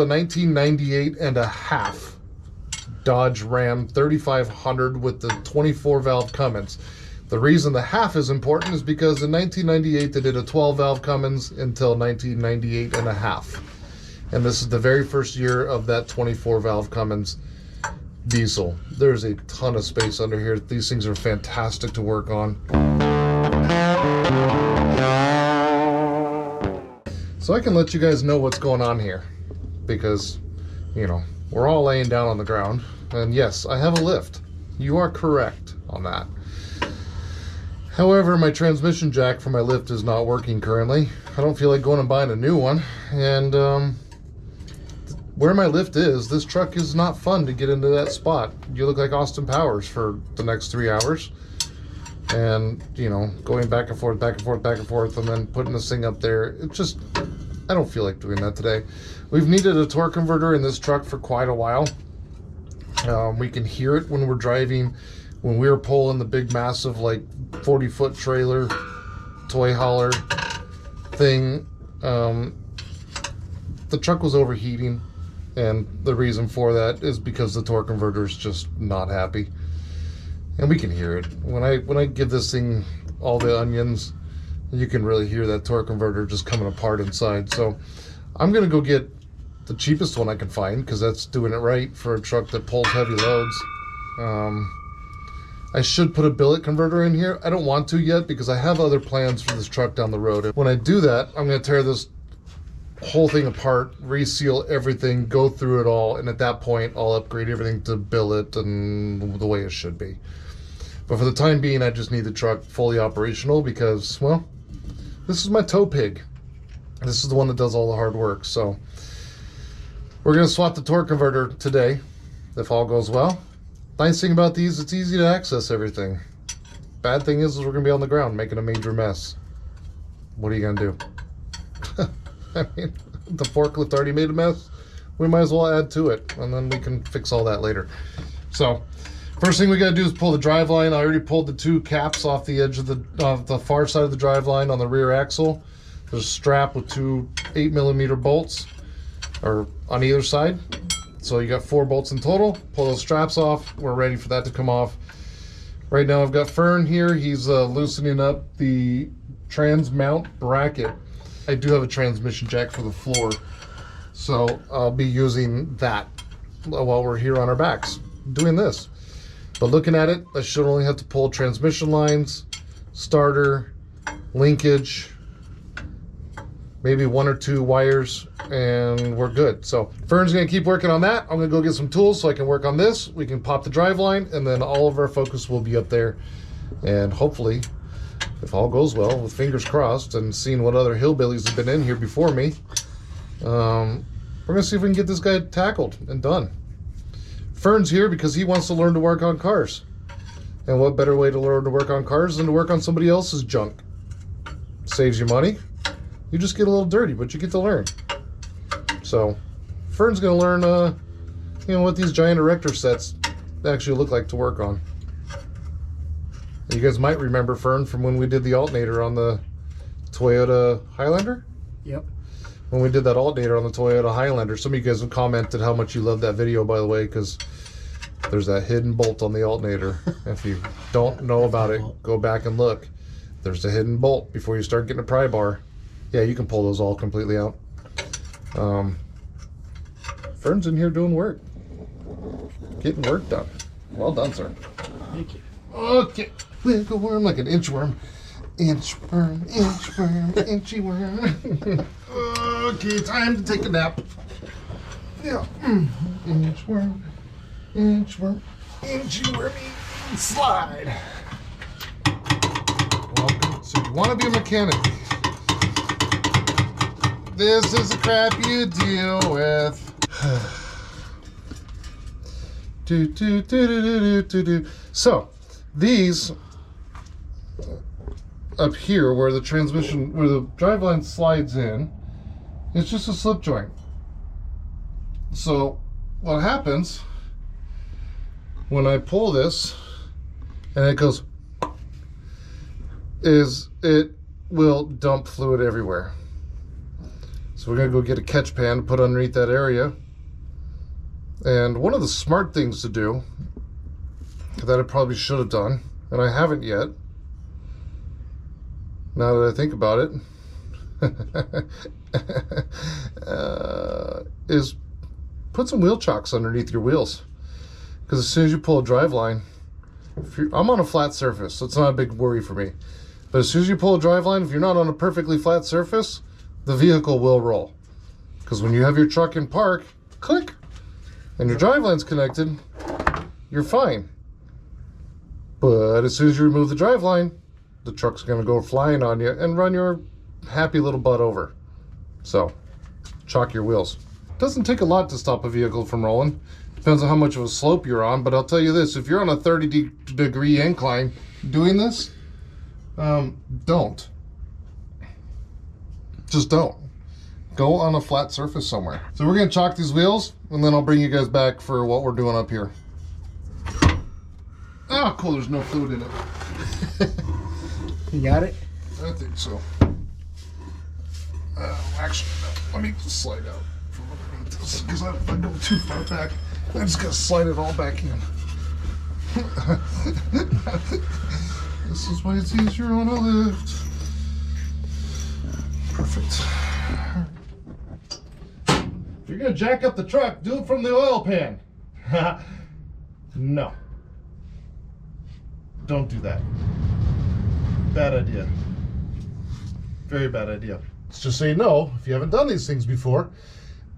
A 1998 and a half Dodge Ram 3500 with the 24 valve Cummins. The reason the half is important is because in 1998 they did a 12 valve Cummins until 1998 and a half. And this is the very first year of that 24 valve Cummins diesel. There's a ton of space under here. These things are fantastic to work on. So I can let you guys know what's going on here because, you know, we're all laying down on the ground. And yes, I have a lift. You are correct on that. However, my transmission jack for my lift is not working currently. I don't feel like going and buying a new one. And where my lift is, this truck is not fun to get into that spot. You look like Austin Powers for the next 3 hours. And, you know, going back and forth, back and forth, back and forth, and then putting this thing up there. It just, I don't feel like doing that today. We've needed a torque converter in this truck for quite a while. We can hear it when we're driving. When we were pulling the big, massive, like 40-foot trailer, toy hauler thing, the truck was overheating. And the reason for that is because the torque converter is just not happy. And we can hear it. When I give this thing all the onions, you can really hear that torque converter just coming apart inside. So I'm going to go get the cheapest one I can find because that's doing it right for a truck that pulls heavy loads. I should put a billet converter in here. I don't want to yet because I have other plans for this truck down the road. When I do that, I'm going to tear this whole thing apart, reseal everything, go through it all, and at that point I'll upgrade everything to billet and the way it should be. But for the time being, I just need the truck fully operational because, well, this is my tow pig. This is the one that does all the hard work. So we're going to swap the torque converter today if all goes well. Nice thing about these, it's easy to access everything. Bad thing is we're going to be on the ground making a major mess. What are you going to do? I mean, the forklift already made a mess. We might as well add to it, and then we can fix all that later. So, first thing we got to do is pull the driveline. I already pulled the 2 caps off the edge of the far side of the driveline on the rear axle. There's a strap with 2 8mm bolts, or on either side. So you got 4 bolts in total. Pull those straps off. We're ready for that to come off. Right now I've got Fern here. He's loosening up the trans mount bracket. I do have a transmission jack for the floor, so I'll be using that while we're here on our backs doing this. But looking at it, I should only have to pull transmission lines, starter, linkage, maybe 1 or 2 wires, and we're good. So Fern's gonna keep working on that. I'm gonna go get some tools so I can work on this. We can pop the drive line, and then all of our focus will be up there. And hopefully, if all goes well, with fingers crossed, and seeing what other hillbillies have been in here before me, we're gonna see if we can get this guy tackled and done. Fern's here because he wants to learn to work on cars. And what better way to learn to work on cars than to work on somebody else's junk? Saves you money. You just get a little dirty, but you get to learn. So Fern's gonna learn, you know, what these giant erector sets actually look like to work on. You guys might remember Fern from when we did the alternator on the Toyota Highlander. Yep. When we did that alternator on the Toyota Highlander, some of you guys have commented how much you loved that video, by the way, because there's that hidden bolt on the alternator. If you don't know about it, go back and look. There's the hidden bolt before you start getting a pry bar. Yeah, you can pull those all completely out. Fern's in here doing work. Getting work done. Well done, sir. Thank you. Okay. Wiggle worm like an inchworm. Inchworm, inchworm, inchy worm. Okay, time to take a nap. Yeah. Inchworm, inchworm, inchy wormy. Slide. Welcome. So you want to be a mechanic. This is the crap you deal with. So, these up here where the transmission, where the driveline slides in, it's just a slip joint. So what happens when I pull this and it goes, is it will dump fluid everywhere. So we're gonna go get a catch pan to put underneath that area. And one of the smart things to do that I probably should have done, and I haven't yet, now that I think about it, is put some wheel chocks underneath your wheels. Because as soon as you pull a drive line, I'm on a flat surface, so it's not a big worry for me. But as soon as you pull a drive line, if you're not on a perfectly flat surface, the vehicle will roll. Because when you have your truck in park, click, and your drive line's connected, you're fine. But as soon as you remove the drive line, the truck's gonna go flying on you and run your happy little butt over. So, chock your wheels. Doesn't take a lot to stop a vehicle from rolling. Depends on how much of a slope you're on, but I'll tell you this, if you're on a 30-degree incline doing this, don't. Just don't. Go on a flat surface somewhere. So we're gonna chock these wheels, and then I'll bring you guys back for what we're doing up here. Oh, cool, there's no fluid in it. You got it? I think so. Actually, no. Let me slide out from underneath this, because if I go too far back, I just gotta slide it all back in. This is why it's easier on a lift. Perfect. If you're gonna jack up the truck, do it from the oil pan. No. Don't do that. Bad idea. Very bad idea. Let's just say no, if you haven't done these things before,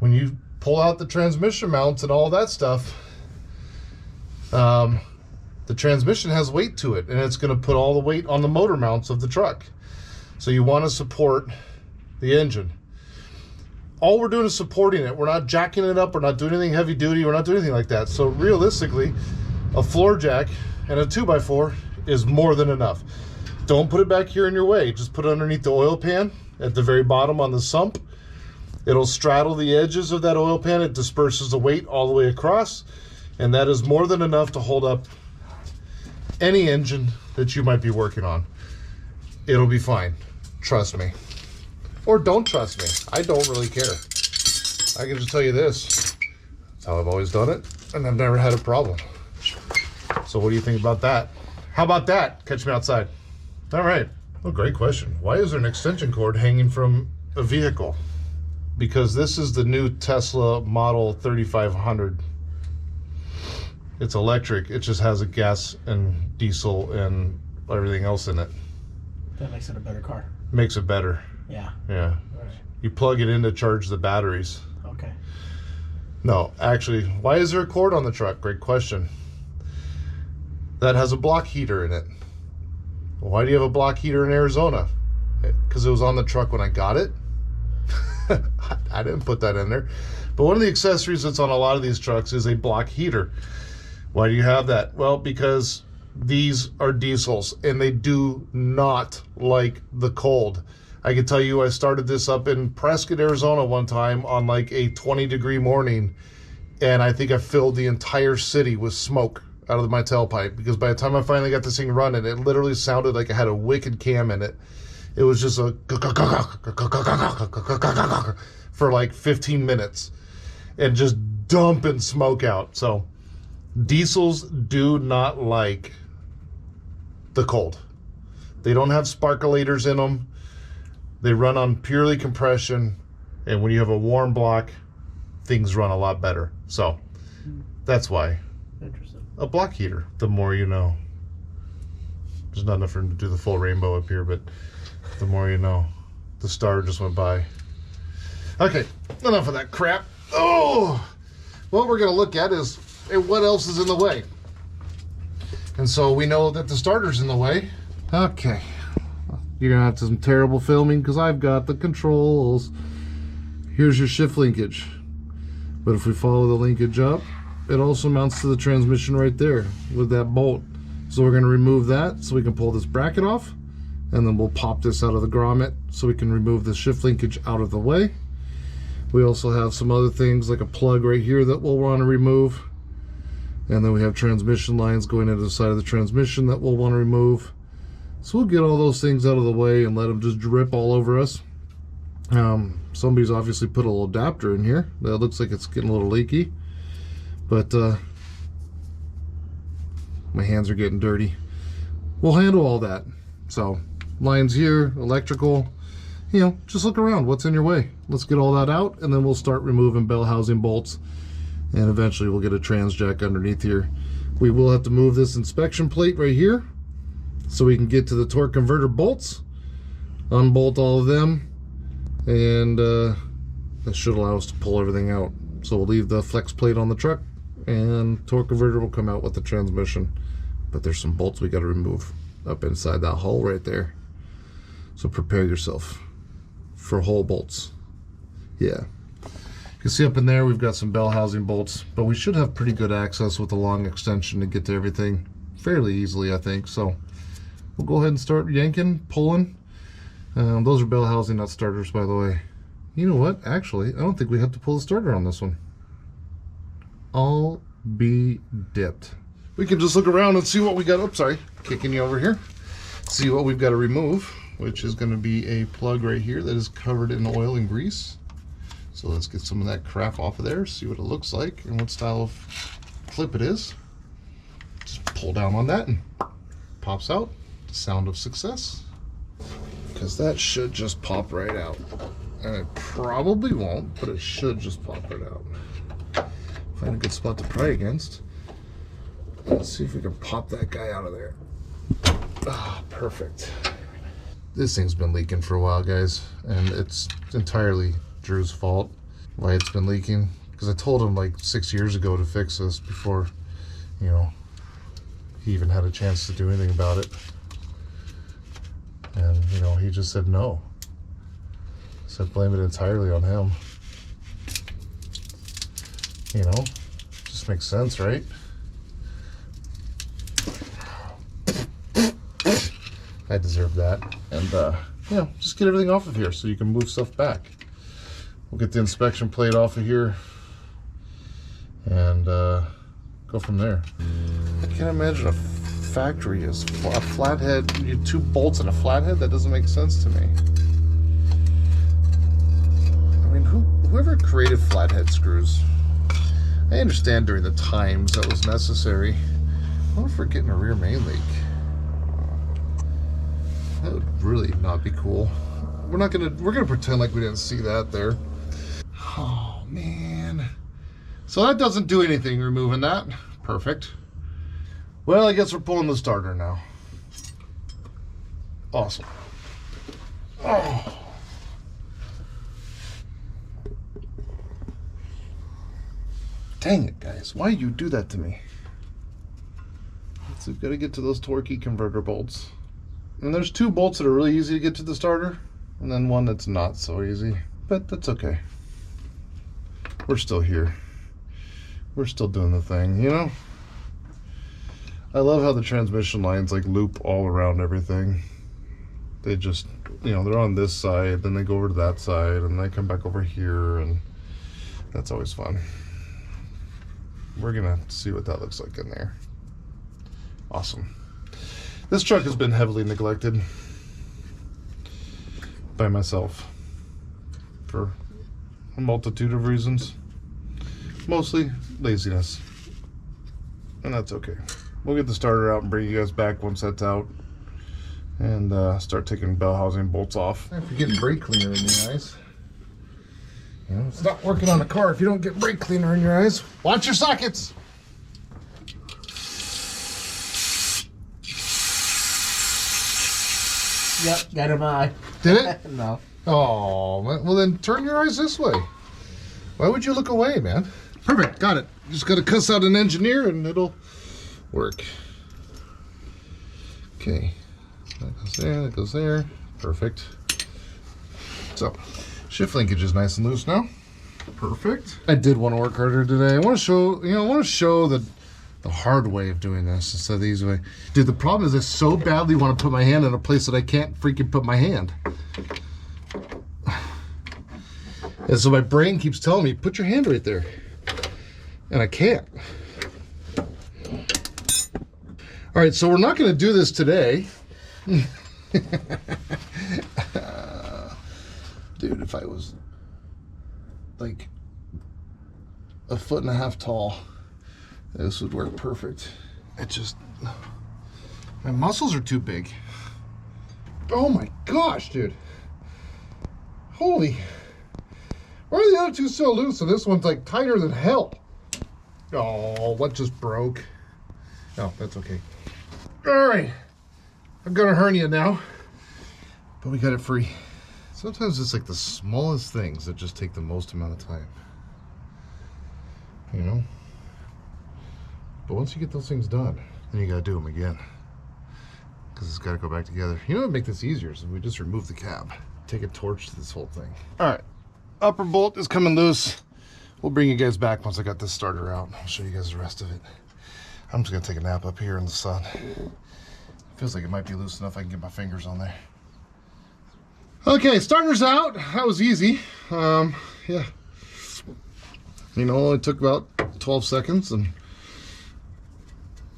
when you pull out the transmission mounts and all that stuff, the transmission has weight to it, and it's going to put all the weight on the motor mounts of the truck. So you want to support the engine. All we're doing is supporting it. We're not jacking it up. We're not doing anything heavy duty. We're not doing anything like that. So realistically, a floor jack and a 2x4 is more than enough. Don't put it back here in your way. Just put it underneath the oil pan at the very bottom on the sump. It'll straddle the edges of that oil pan. It disperses the weight all the way across, and that is more than enough to hold up any engine that you might be working on. It'll be fine. Trust me. Or don't trust me. I don't really care. I can just tell you this. That's how I've always done it, and I've never had a problem. So what do you think about that? How about that? Catch me outside. All right. Well, great question. Why is there an extension cord hanging from a vehicle? Because this is the new Tesla Model 3500. It's electric. It just has a gas and diesel and everything else in it. That makes it a better car. Makes it better. Yeah. Yeah. Right. You plug it in to charge the batteries. Okay. No, actually, why is there a cord on the truck? Great question. That has a block heater in it. Why do you have a block heater in Arizona? Because it was on the truck when I got it. I didn't put that in there. But one of the accessories that's on a lot of these trucks is a block heater. Why do you have that? Well, because these are diesels and they do not like the cold. I can tell you I started this up in Prescott, Arizona one time on like a 20-degree morning, and I think I filled the entire city with smoke out of my tailpipe, because by the time I finally got this thing running, it literally sounded like it had a wicked cam in it. It was just a for like 15 minutes and just dumping smoke out. So diesels do not like the cold. They don't have sparkulators in them. They run on purely compression, and when you have a warm block, things run a lot better. So that's why. Interesting. A block heater, the more you know. There's not enough room to do the full rainbow up here, but the more you know. The star just went by. Okay, enough of that crap. Oh, what we're gonna look at is what else is in the way. And so we know that the starter's in the way. Okay, you're gonna have some terrible filming because I've got the controls. Here's your shift linkage. But if we follow the linkage up, it also mounts to the transmission right there with that bolt. So we're going to remove that so we can pull this bracket off, and then we'll pop this out of the grommet so we can remove the shift linkage out of the way. We also have some other things like a plug right here that we'll want to remove, and then we have transmission lines going into the side of the transmission that we'll want to remove. So we'll get all those things out of the way and let them just drip all over us. Somebody's obviously put a little adapter in here. That looks like it's getting a little leaky, but my hands are getting dirty. We'll handle all that. So lines here, electrical, you know, just look around. What's in your way? Let's get all that out, and then we'll start removing bell housing bolts, and eventually we'll get a trans jack underneath here. We will have to move this inspection plate right here so we can get to the torque converter bolts, unbolt all of them, and that should allow us to pull everything out. So we'll leave the flex plate on the truck, and torque converter will come out with the transmission. But there's some bolts we got to remove up inside that hole right there. So prepare yourself for hole bolts. Yeah. You can see up in there we've got some bell housing bolts, but we should have pretty good access with the long extension to get to everything fairly easily, I think. So we'll go ahead and start yanking, pulling. Those are bell housing, not starters, by the way. You know what? Actually, I don't think we have to pull the starter on this one. I'll be dipped. We can just look around and see what we got. Oops, sorry, kicking you over here. See what we've got to remove, which is going to be a plug right here that is covered in oil and grease. So let's get some of that crap off of there, see what it looks like and what style of clip it is. Just pull down on that and pops out. The sound of success. Because that should just pop right out. And it probably won't, but it should just pop right out. Find a good spot to pry against. Let's see if we can pop that guy out of there. Ah, perfect. This thing's been leaking for a while, guys, and it's entirely Drew's fault why it's been leaking. Because I told him like 6 years ago to fix this before, you know, he even had a chance to do anything about it. And, you know, he just said no. Said blame it entirely on him. You know, just makes sense, right? I deserve that. And, yeah, just get everything off of here so you can move stuff back. We'll get the inspection plate off of here and go from there. I can't imagine a factory is a flathead. You have 2 bolts and a flathead? That doesn't make sense to me. I mean, whoever created flathead screws, I understand during the times that was necessary. What if we're getting a rear main leak? That would really not be cool. We're gonna pretend like we didn't see that there. Oh man. So that doesn't do anything, removing that. Perfect. Well, I guess we're pulling the starter now. Awesome. Oh. Dang it, guys. Why you do that to me? So we've got to get to those torquey converter bolts. And there's 2 bolts that are really easy to get to the starter, and then one that's not so easy. But that's okay. We're still here. We're still doing the thing, you know? I love how the transmission lines like loop all around everything. They just, you know, they're on this side, then they go over to that side, and they come back over here, and that's always fun. We're gonna see what that looks like in there. Awesome. This truck has been heavily neglected by myself for a multitude of reasons. Mostly laziness. And that's okay. We'll get the starter out and bring you guys back once that's out. And start taking bell housing bolts off. If you're getting brake cleaner in your eyes. You know, it's not working on a car if you don't get brake cleaner in your eyes. Watch your sockets! Yep, got him eye. Did it? No. Oh, well then turn your eyes this way. Why would you look away, man? Perfect, got it. Just gotta cuss out an engineer and it'll work. Okay, that goes there, that goes there. Perfect. So, shift linkage is nice and loose now. Perfect. I did want to work harder today. I want to show, you know, I want to show the hard way of doing this instead of the easy way. Dude, the problem is I so badly want to put my hand in a place that I can't freaking put my hand. And so my brain keeps telling me, put your hand right there. And I can't. All right, so we're not going to do this today. Dude, if I was like a 1.5 feet tall, this would work perfect. It just, my muscles are too big. Oh my gosh, dude. Holy. Why are the other two so loose and this one's like tighter than hell? Oh, what just broke? Oh, that's okay. All right. I've got a hernia now, but we got it free. Sometimes it's like the smallest things that just take the most amount of time. You know? But once you get those things done, then you gotta do them again. Because it's gotta go back together. You know what would make this easier is if we just remove the cab. Take a torch to this whole thing. All right, upper bolt is coming loose. We'll bring you guys back once I got this starter out. I'll show you guys the rest of it. I'm just gonna take a nap up here in the sun. Feels like it might be loose enough I can get my fingers on there. Okay, starter's out. That was easy. Yeah. You know, it only took about 12 seconds and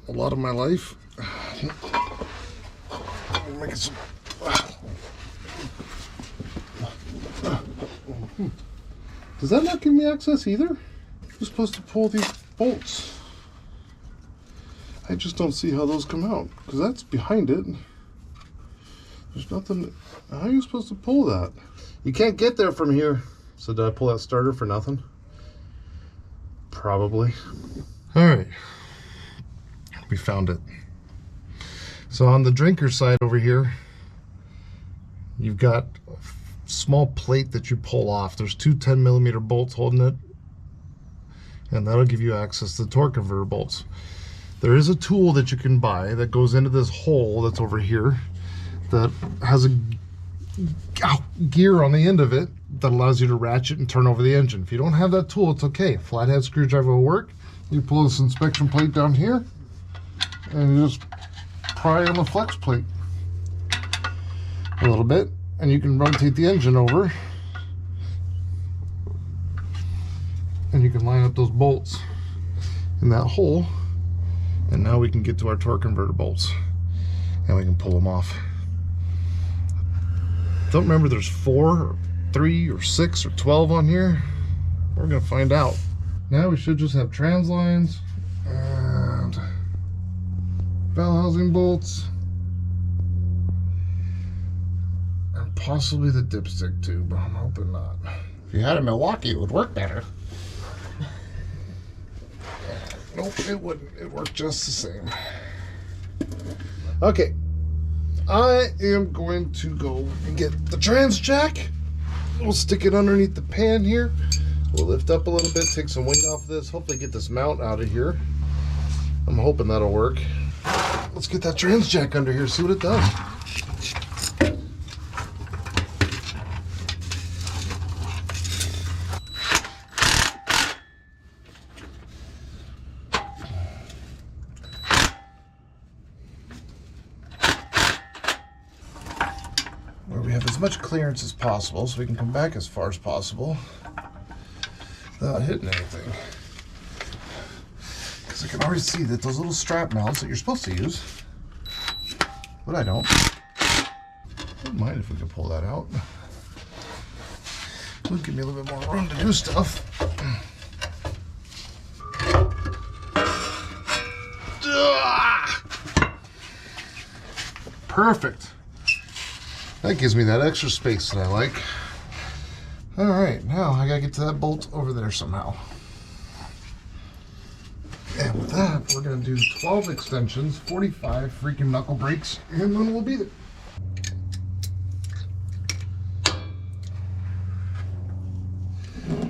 a lot of my life. Making some. Does that not give me access either? You're supposed to pull these bolts. I just don't see how those come out because that's behind it. There's nothing. How are you supposed to pull that? You can't get there from here. So did I pull that starter for nothing? Probably. All right. We found it. So on the drinker side over here, you've got a small plate that you pull off. There's two 10mm bolts holding it. And that'll give you access to the torque converter bolts. There is a tool that you can buy that goes into this hole that's over here that has a gear on the end of it that allows you to ratchet and turn over the engine. If you don't have that tool, it's okay. Flathead screwdriver will work. You pull this inspection plate down here and you just pry on the flex plate a little bit and you can rotate the engine over and you can line up those bolts in that hole. And now we can get to our torque converter bolts and we can pull them off. Don't remember there's 4 or 3 or 6 or 12 on here. We're gonna find out. Now we should just have trans lines and bell housing bolts and possibly the dipstick tube, but I'm hoping not. If you had a Milwaukee, it would work better. Nope, it wouldn't. It worked just the same. Okay. I am going to go and get the trans jack. We'll stick it underneath the pan here. We'll lift up a little bit, take some weight off this, hopefully get this mount out of here. I'm hoping that'll work. Let's get that trans jack under here, see what it does. We have as much clearance as possible so we can come back as far as possible without hitting anything. Because I can already see that those little strap mounts that you're supposed to use, but I don't. I don't mind if we can pull that out. It'll give me a little bit more room to do stuff. Perfect. That gives me that extra space that I like. All right, now I gotta get to that bolt over there somehow. And with that, we're gonna do 12 extensions, 45 freaking knuckle breaks, and then we'll be there.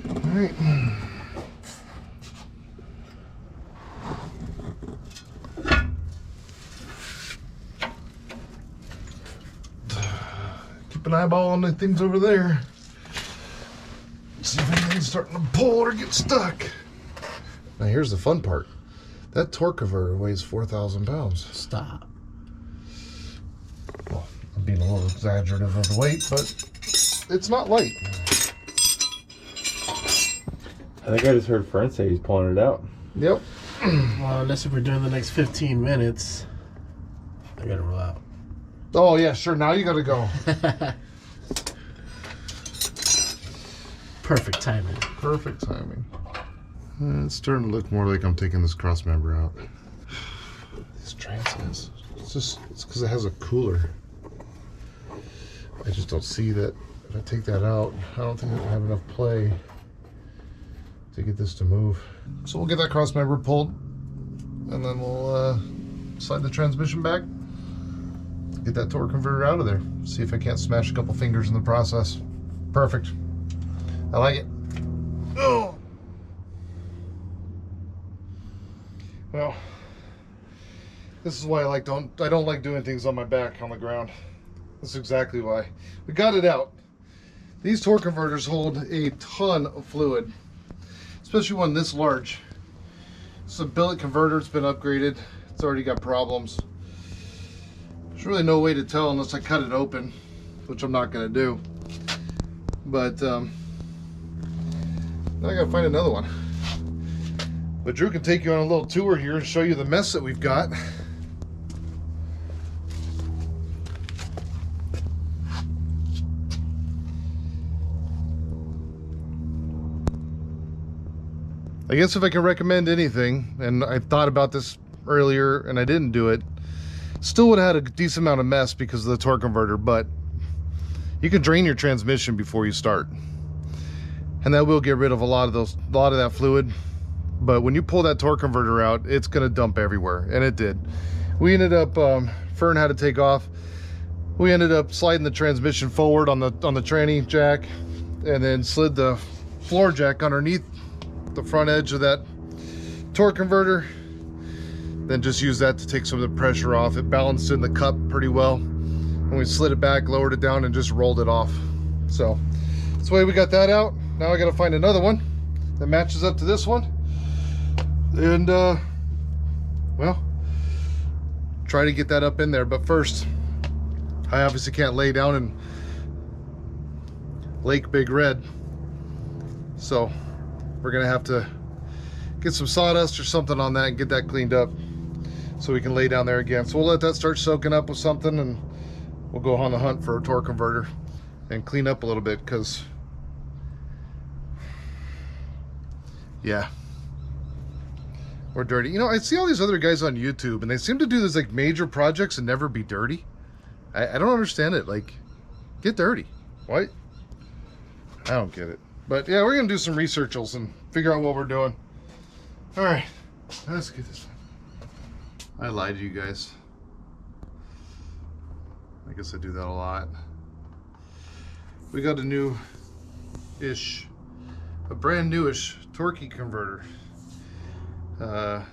All right. Keep an eyeball on the things over there. See if anything's starting to pull or get stuck. Now here's the fun part. That torque converter weighs 4,000 pounds. Stop. Well, I'm being a little exaggerative of the weight, but it's not light. I think I just heard Fern say he's pulling it out. Yep. Well, unless if we're doing the next 15 minutes, I gotta roll out. Oh yeah, sure. Now you gotta go. Perfect timing. Perfect timing. It's starting to look more like I'm taking this cross member out. This transits. It's because it has a cooler. I just don't see that. If I take that out, I don't think it'll have enough play to get this to move. So we'll get that cross member pulled, and then we'll slide the transmission back, get that torque converter out of there. See if I can't smash a couple fingers in the process. Perfect. I like it. Oh. Well, this is why I don't like doing things on my back on the ground. That's exactly why. We got it out. These torque converters hold a ton of fluid, especially one this large. It's a billet converter. It's been upgraded. It's already got problems. There's really no way to tell unless I cut it open, which I'm not going to do. But now I got to find another one. But Drew can take you on a little tour here and show you the mess that we've got. I guess if I can recommend anything, and I thought about this earlier and I didn't do it, still would have had a decent amount of mess because of the torque converter, but you can drain your transmission before you start. And that will get rid of a lot of that fluid. But when you pull that torque converter out, it's gonna dump everywhere, and it did. We ended up, Fern had to take off. We ended up sliding the transmission forward on the tranny jack, and then slid the floor jack underneath the front edge of that torque converter. Then just used that to take some of the pressure off. It balanced in the cup pretty well. And we slid it back, lowered it down, and just rolled it off. So that's the way we got that out. Now I gotta find another one that matches up to this one. And well, try to get that up in there. But first, I obviously can't lay down in Lake Big Red, so we're gonna have to get some sawdust or something on that and get that cleaned up so we can lay down there again. So we'll let that start soaking up with something, and we'll go on the hunt for a torque converter and clean up a little bit, because yeah, we're dirty. You know, I see all these other guys on YouTube and they seem to do these like major projects and never be dirty. I don't understand it. Like, get dirty. What? I don't get it. But yeah, we're gonna do some researchals and figure out what we're doing. All right, let's get this done. I lied to you guys. I guess I do that a lot. We got a brand newish torque converter.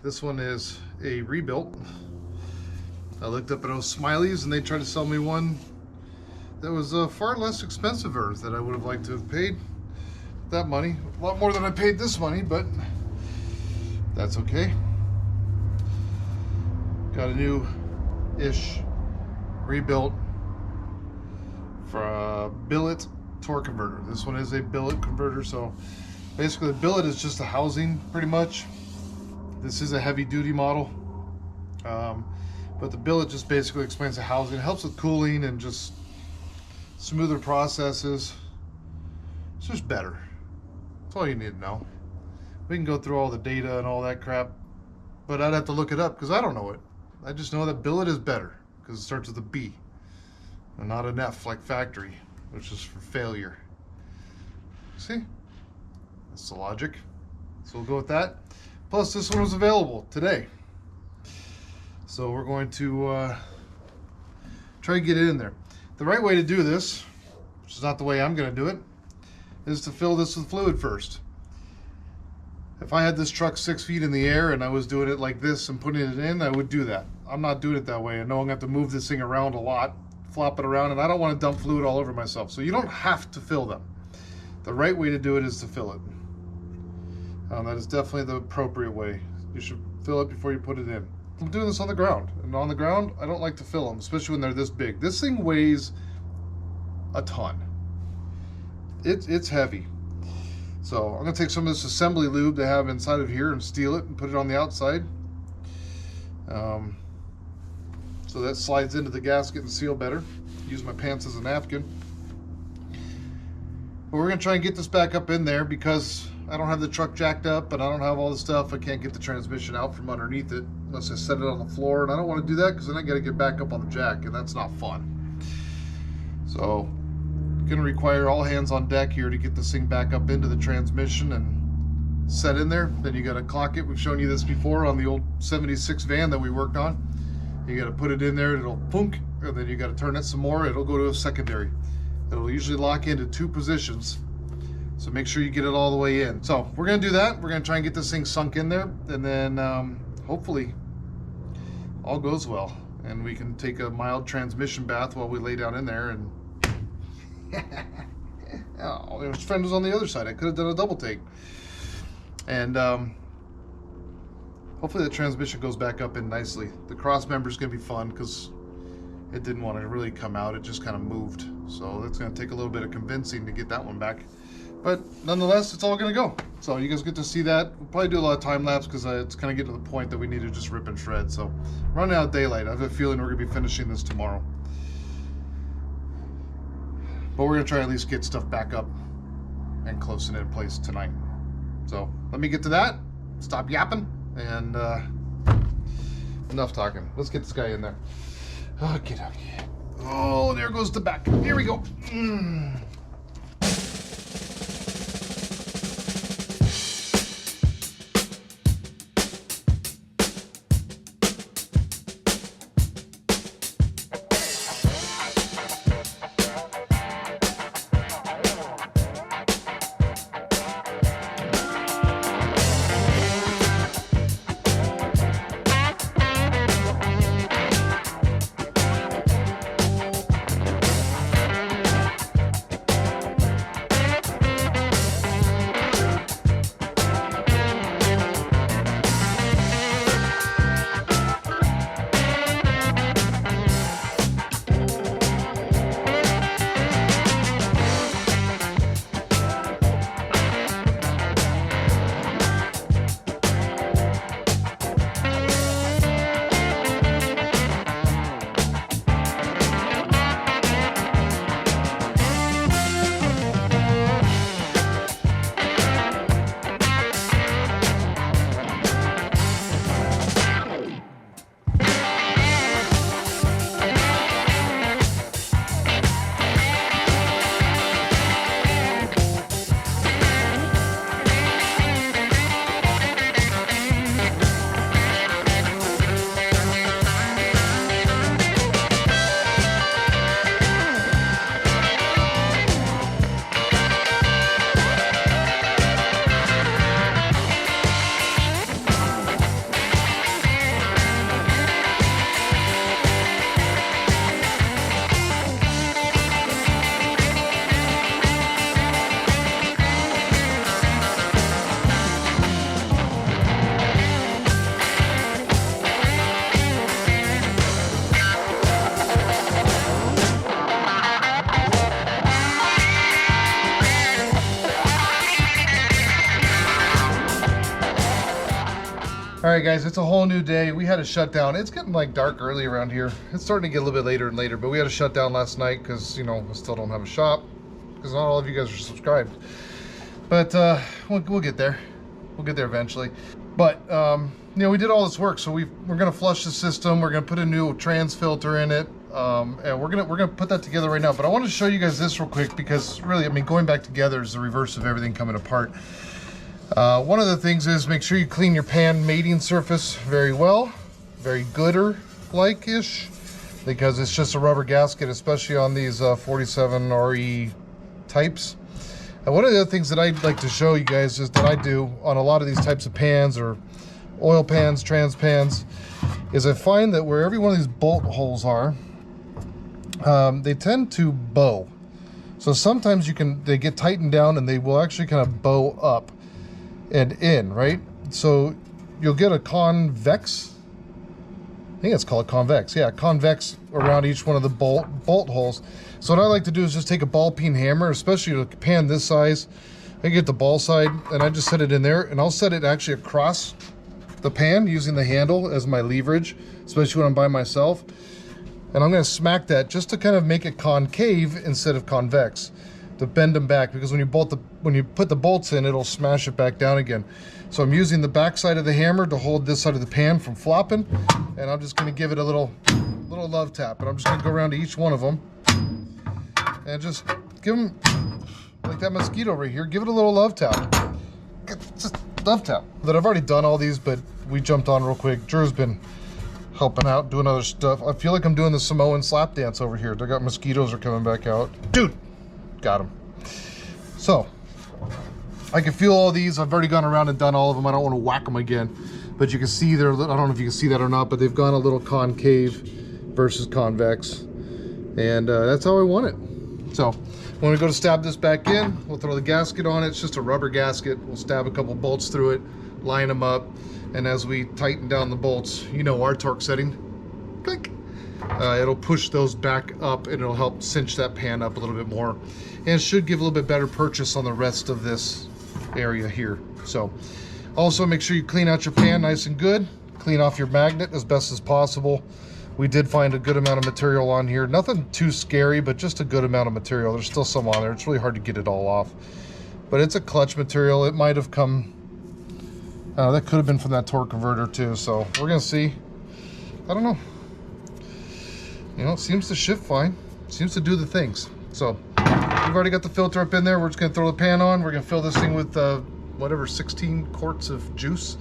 This one is a rebuilt. I looked up at O'Smiley's and they tried to sell me one that was far less expensive that I would have liked to have paid that money. A lot more than I paid this money, but that's okay. Got a new-ish rebuilt for a billet torque converter. This one is a billet converter, so basically the billet is just a housing pretty much. This is a heavy-duty model, but the billet just basically explains the housing. It helps with cooling and just smoother processes. It's just better. That's all you need to know. We can go through all the data and all that crap, but I'd have to look it up because I don't know it. I just know that billet is better because it starts with a B and not an F like factory, which is for failure. See? That's the logic. So we'll go with that. Plus, this one was available today. So we're going to try to get it in there. The right way to do this, which is not the way I'm going to do it, is to fill this with fluid first. If I had this truck 6 feet in the air and I was doing it like this and putting it in, I would do that. I'm not doing it that way. I know I'm going to have to move this thing around a lot, flop it around, and I don't want to dump fluid all over myself. So you don't have to fill them. The right way to do it is to fill it. That is definitely the appropriate way. You should fill it before you put it in. I'm doing this on the ground, and on the ground, I don't like to fill them, especially when they're this big. This thing weighs a ton. It's heavy. So I'm gonna take some of this assembly lube they have inside of here and steal it and put it on the outside. So that slides into the gasket and seal better. Use my pants as a napkin. But we're gonna try and get this back up in there because I don't have the truck jacked up and I don't have all the stuff. I can't get the transmission out from underneath it unless I set it on the floor, and I don't want to do that because then I got to get back up on the jack, and that's not fun. So gonna require all hands on deck here to get this thing back up into the transmission and set in there. Then you got to clock it. We've shown you this before on the old 76 van that we worked on. You got to put it in there, it'll punk, and then you got to turn it some more, it'll go to a secondary. It'll usually lock into 2 positions, so make sure you get it all the way in. So we're gonna do that. We're gonna try and get this thing sunk in there, and then hopefully all goes well and we can take a mild transmission bath while we lay down in there. And oh, his friend was on the other side. I could have done a double take. And hopefully the transmission goes back up in nicely. The cross member is gonna be fun because it didn't want to really come out, it just kind of moved. So that's gonna take a little bit of convincing to get that one back. But nonetheless, it's all gonna go. So you guys get to see that. We'll probably do a lot of time lapse because it's kind of getting to the point that we need to just rip and shred. So running out of daylight. I have a feeling we're gonna be finishing this tomorrow. But we're gonna try at least get stuff back up and close it in place tonight. So let me get to that, stop yapping, and enough talking. Let's get this guy in there. Okay, okay. Oh, there goes the back. Here we go. All right, guys, it's a whole new day. We had a shutdown. It's getting like dark early around here. It's starting to get a little bit later and later, but we had a shutdown last night because, you know, we still don't have a shop because not all of you guys are subscribed. But we'll get there. We'll get there eventually. But, you know, we did all this work, so we're going to flush the system. We're going to put a new trans filter in it. And we're gonna put that together right now. But I want to show you guys this real quick because really, I mean, going back together is the reverse of everything coming apart. One of the things is make sure you clean your pan mating surface very well, very gooder-like-ish, because it's just a rubber gasket, especially on these 47 RE types. And one of the other things that I'd like to show you guys is that I do on a lot of these types of pans or oil pans, trans pans, is I find that where every one of these bolt holes are, they tend to bow. So sometimes they get tightened down and they will actually kind of bow up and in, right? So you'll get a convex, I think it's called convex, yeah, convex around each one of the bolt holes. So what I like to do is just take a ball peen hammer, especially a pan this size. I get the ball side and I just set it in there, and I'll set it actually across the pan using the handle as my leverage, especially when I'm by myself. And I'm gonna smack that just to kind of make it concave instead of convex, to bend them back, because when you put the bolts in, it'll smash it back down again. So I'm using the back side of the hammer to hold this side of the pan from flopping, and I'm just going to give it a little love tap. And I'm just going to go around to each one of them and just give them, like that mosquito right here, give it a little love tap. Just love tap. That I've already done all these, but we jumped on real quick. Drew's been helping out, doing other stuff. I feel like I'm doing the Samoan slap dance over here. They got mosquitoes are coming back out. Dude, got them. So I can feel all these. I've already gone around and done all of them. I don't want to whack them again, but you can see they're, I don't know if you can see that or not, but they've gone a little concave versus convex, and that's how I want it. So when we go to stab this back in, we'll throw the gasket on it. It's just a rubber gasket. We'll stab a couple bolts through it, line them up, and as we tighten down the bolts, you know our torque setting, click, it'll push those back up, and it'll help cinch that pan up a little bit more, and it should give a little bit better purchase on the rest of this area here. So also make sure you clean out your pan nice and good, clean off your magnet as best as possible. We did find a good amount of material on here, nothing too scary, but just a good amount of material. There's still some on there. It's really hard to get it all off, but it's a clutch material. It might have come, that could have been from that torque converter too, so we're gonna see. I don't know, you know, it seems to shift fine, seems to do the things. So we've already got the filter up in there. We're just gonna throw the pan on. We're gonna fill this thing with whatever, 16 quarts of juice,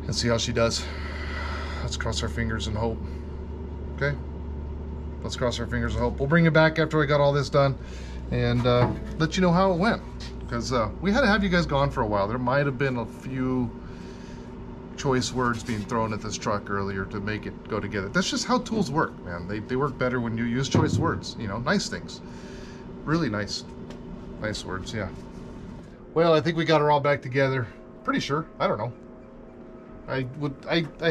and see how she does. Let's cross our fingers and hope. Okay, let's cross our fingers and hope. We'll bring you back after I got all this done and let you know how it went, because we had to have you guys gone for a while. There might have been a few choice words being thrown at this truck earlier to make it go together. That's just how tools work, man. They work better when you use choice words, you know, nice things. Really nice words, yeah. Well, I think we got her all back together. Pretty sure. I don't know. I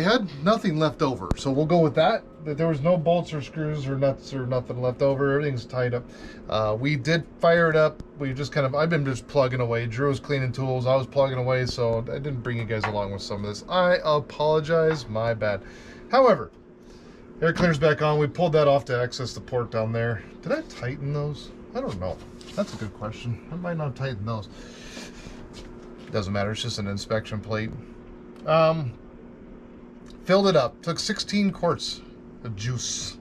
had nothing left over, so we'll go with that. That there was no bolts or screws or nuts or nothing left over. Everything's tied up. We did fire it up. We just I've been just plugging away. Drew was cleaning tools. I was plugging away, so I didn't bring you guys along with some of this. I apologize. My bad. However, air cleaner's back on. We pulled that off to access the port down there. Did I tighten those? I don't know. That's a good question. I might not tighten those. Doesn't matter. It's just an inspection plate. Filled it up. Took 16 quarts of juice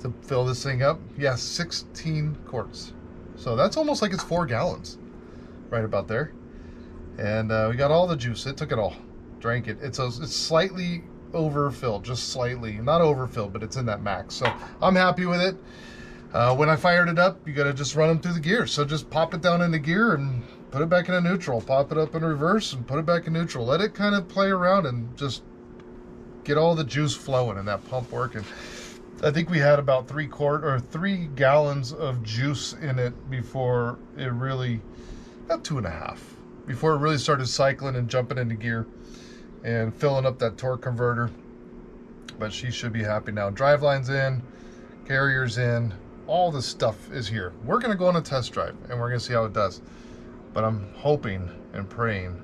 to fill this thing up. Yes, 16 quarts. So that's almost like it's 4 gallons, right about there. And we got all the juice. It took it all. Drank it. It's slightly overfilled, just slightly. Not overfilled, but it's in that max. So I'm happy with it. When I fired it up, you got to just run them through the gear. So just pop it down into gear and put it back in a neutral, pop it up in reverse and put it back in neutral. Let it kind of play around and just get all the juice flowing and that pump working. I think we had about 3 gallons of juice in it before it really, about 2.5, before it really started cycling and jumping into gear and filling up that torque converter. But she should be happy now. Driveline's in, carrier's in, all this stuff is here. We're gonna go on a test drive and we're gonna see how it does. But I'm hoping and praying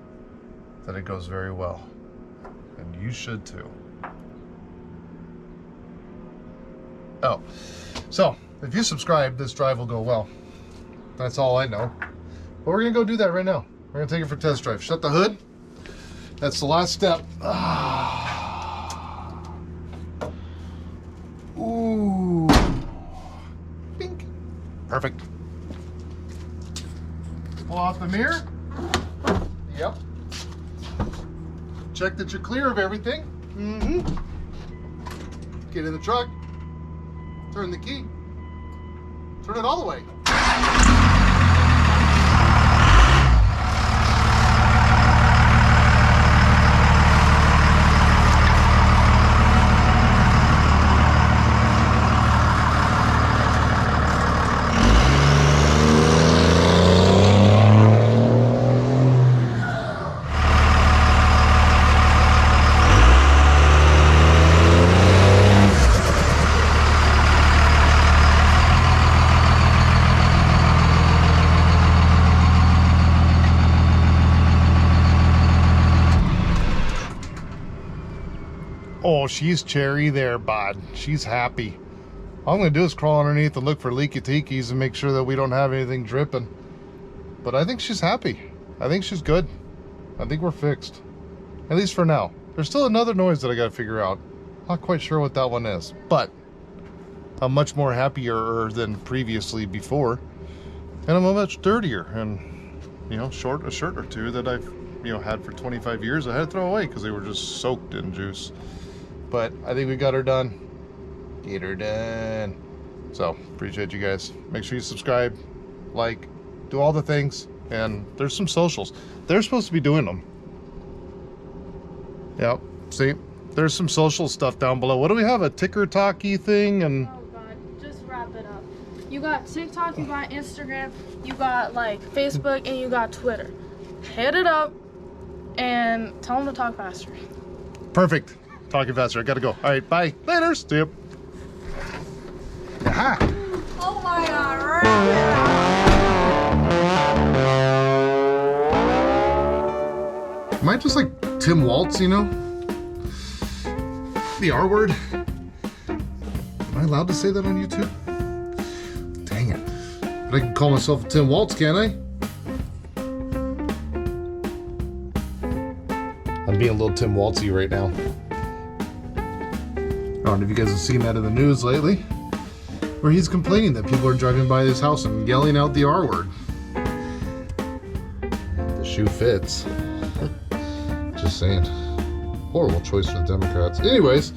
that it goes very well. And you should too. Oh, so if you subscribe, this drive will go well. That's all I know. But we're gonna go do that right now. We're gonna take it for a test drive. Shut the hood. That's the last step. Ooh. Bink. Perfect. Pull off the mirror. Yep. Check that you're clear of everything. Get in the truck. Turn the key. Turn it all the way. Oh, she's cherry there, bud. She's happy. All I'm gonna do is crawl underneath and look for leaky tikis and make sure that we don't have anything dripping. But I think she's happy. I think she's good. I think we're fixed. At least for now. There's still another noise that I gotta figure out. Not quite sure what that one is, but I'm much more happier than previously before. And I'm much dirtier. And, you know, short a shirt or two that I've, you know, had for 25 years, I had to throw away because they were just soaked in juice. But I think we got her done. Get her done. So, appreciate you guys. Make sure you subscribe, like, do all the things. And there's some socials. They're supposed to be doing them. Yep, see? There's some social stuff down below. What do we have? A ticker talky thing and... Oh god, just wrap it up. You got TikTok, you got Instagram, you got like Facebook, and you got Twitter. Hit it up and tell them to talk faster. Perfect. Talking faster. I gotta go. All right, bye. Later. See you. Aha. Oh my god, right. Am I just like Tim Waltz, you know? The R word? Am I allowed to say that on YouTube? Dang it. But I can call myself Tim Waltz, can't I? I'm being a little Tim Waltzy right now. I don't know if you guys have seen that in the news lately, where he's complaining that people are driving by his house and yelling out the R word. The shoe fits. Just saying. Horrible choice for the Democrats. Anyways,